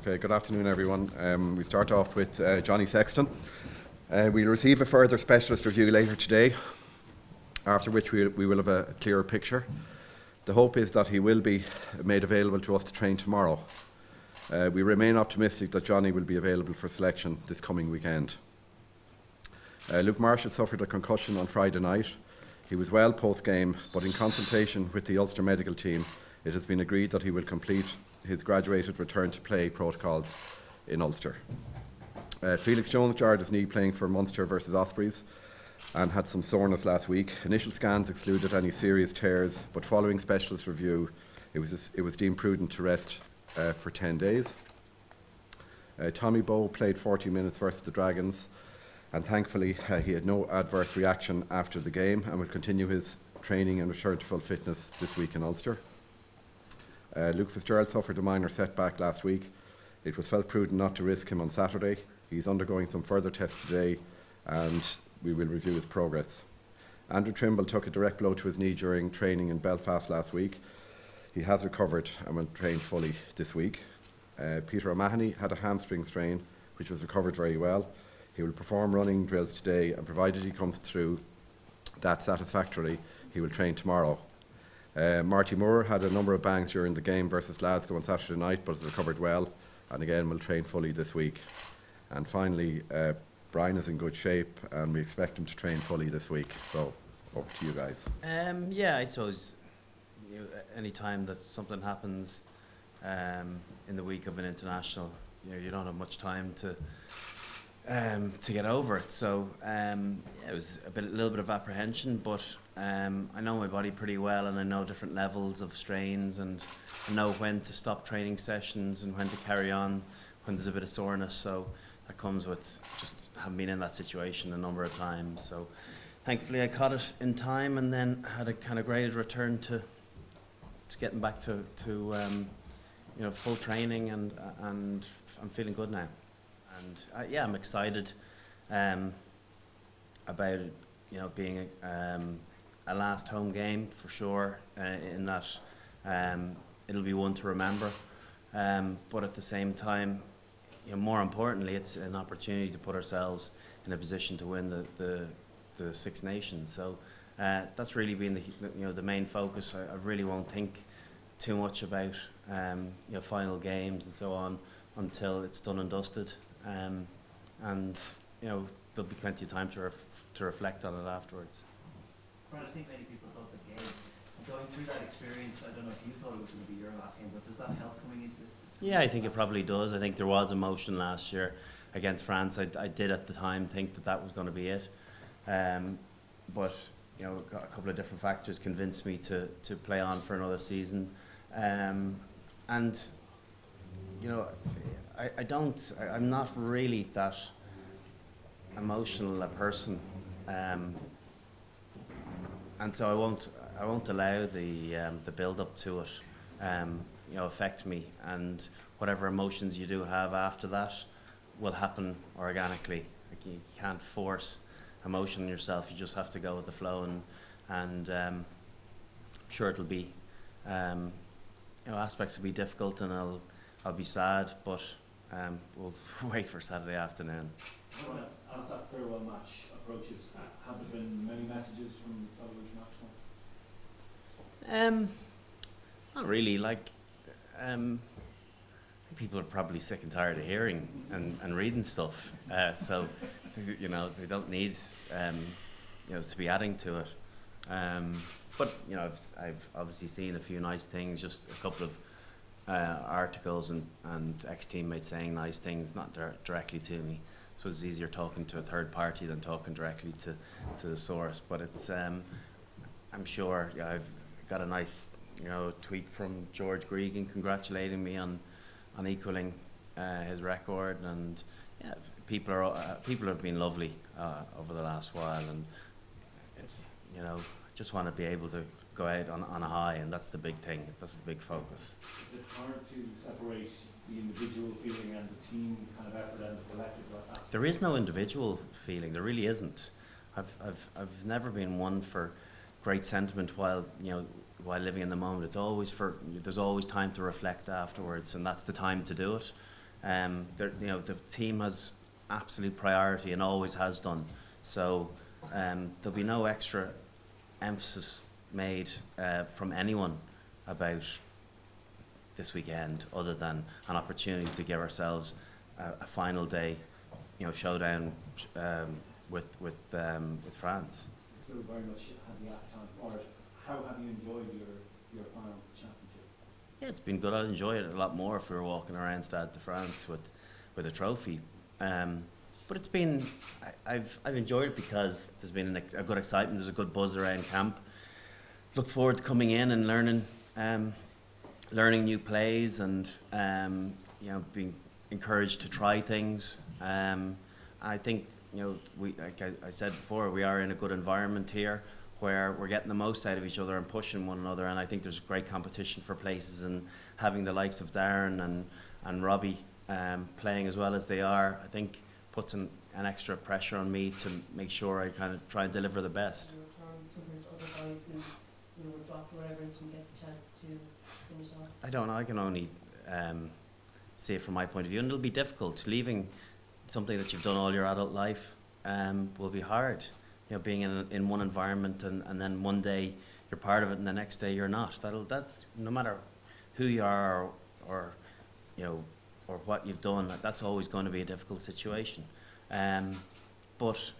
Okay, good afternoon everyone. We start off with Johnny Sexton. We'll receive a further specialist review later today, after which we will have a clearer picture. The hope is that he will be made available to us to train tomorrow. We remain optimistic that Johnny will be available for selection this coming weekend. Luke Marshall suffered a concussion on Friday night. He was well post-game, but in consultation with the Ulster medical team, it has been agreed that he will complete his graduated return to play protocols in Ulster. Felix Jones jarred his knee playing for Munster versus Ospreys and had some soreness last week. Initial scans excluded any serious tears, but following specialist review, it was deemed prudent to rest for 10 days. Tommy Bowe played 40 minutes versus the Dragons, and thankfully he had no adverse reaction after the game and will continue his training and return to full fitness this week in Ulster. Luke Fitzgerald suffered a minor setback last week. It was felt prudent not to risk him on Saturday. He's undergoing some further tests today and we will review his progress. Andrew Trimble took a direct blow to his knee during training in Belfast last week. He has recovered and will train fully this week. Peter O'Mahony had a hamstring strain which was recovered very well. He will perform running drills today, and provided he comes through that satisfactorily, he will train tomorrow. Marty Moore had a number of bangs during the game versus Glasgow on Saturday night, but has recovered well and again will train fully this week. And finally, Brian is in good shape and we expect him to train fully this week. So over to you guys. Yeah, I suppose any time that something happens in the week of an international, you don't have much time to get over it. So it was a little bit of apprehension, but I know my body pretty well, and I know different levels of strains, and I know when to stop training sessions and when to carry on when there's a bit of soreness. So that comes with just having been in that situation a number of times. So thankfully I caught it in time, and then had a kind of graded return to getting back to full training, and I'm feeling good now. And yeah, I'm excited about being a last home game for sure, in that it'll be one to remember, but at the same time, more importantly, it's an opportunity to put ourselves in a position to win the Six Nations. So that's really been the main focus. I really won't think too much about final games and so on until it's done and dusted. And there'll be plenty of time to reflect on it afterwards. Brian, I think many people thought the game, going through that experience, I don't know if you thought it was going to be your last game, but does that help coming into this? Yeah, I think it probably does. I think there was emotion last year against France. I did at the time think that was going to be it, but a couple of different factors convinced me to play on for another season, and I'm not really that emotional a person, and so I won't allow the build up to it affect me, and whatever emotions you do have after that will happen organically. Like, you can't force emotion in yourself. You just have to go with the flow, and I'm sure it'll be aspects will be difficult, and I'll be sad, but we'll wait for Saturday afternoon. As that farewell match approaches, have there been many messages from fellow internationals? Not really. I think people are probably sick and tired of hearing and reading stuff, so they don't need to be adding to it. But I've obviously seen a few nice things, just a couple of articles and ex-teammates saying nice things, not directly to me. So it's easier talking to a third party than talking directly to the source. But it's I'm sure I've got a nice tweet from George Gregan congratulating me on equaling his record, and yeah, people have been lovely over the last while, and it's just want to be able to go out on a high, and that's the big thing. That's the big focus. Is it hard to separate the individual feeling and the team kind of effort and the collective like that? There is no individual feeling. There really isn't. I've never been one for great sentiment while living in the moment. There's always time to reflect afterwards, and that's the time to do it. The team has absolute priority and always has done. So there'll be no extra emphasis made from anyone about this weekend, other than an opportunity to give ourselves a final day, showdown with France. Still very much have the appetite for it. How have you enjoyed your final championship? Yeah, it's been good. I'd enjoy it a lot more if we were walking around Stade de France with a trophy. But it's been, I've enjoyed it because there's been a good excitement. There's a good buzz around camp. Look forward to coming in and learning new plays and being encouraged to try things. I think like I said before, we are in a good environment here where we're getting the most out of each other and pushing one another, and I think there's great competition for places, and having the likes of Darren and Robbie playing as well as they are, I think puts an extra pressure on me to make sure I kind of try and deliver the best. Other guys who were dropped or whatever, and didn't get the chance to finish off? I don't know. I can only see it from my point of view, and it'll be difficult. Leaving something that you've done all your adult life will be hard. Being in one environment and then one day you're part of it and the next day you're not. That no matter who you are or what you've done, that's always going to be a difficult situation. But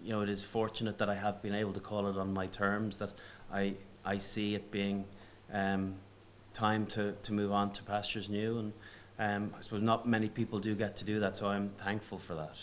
it is fortunate that I have been able to call it on my terms, that I see it being time to move on to pastures new, and I suppose not many people do get to do that, so I'm thankful for that.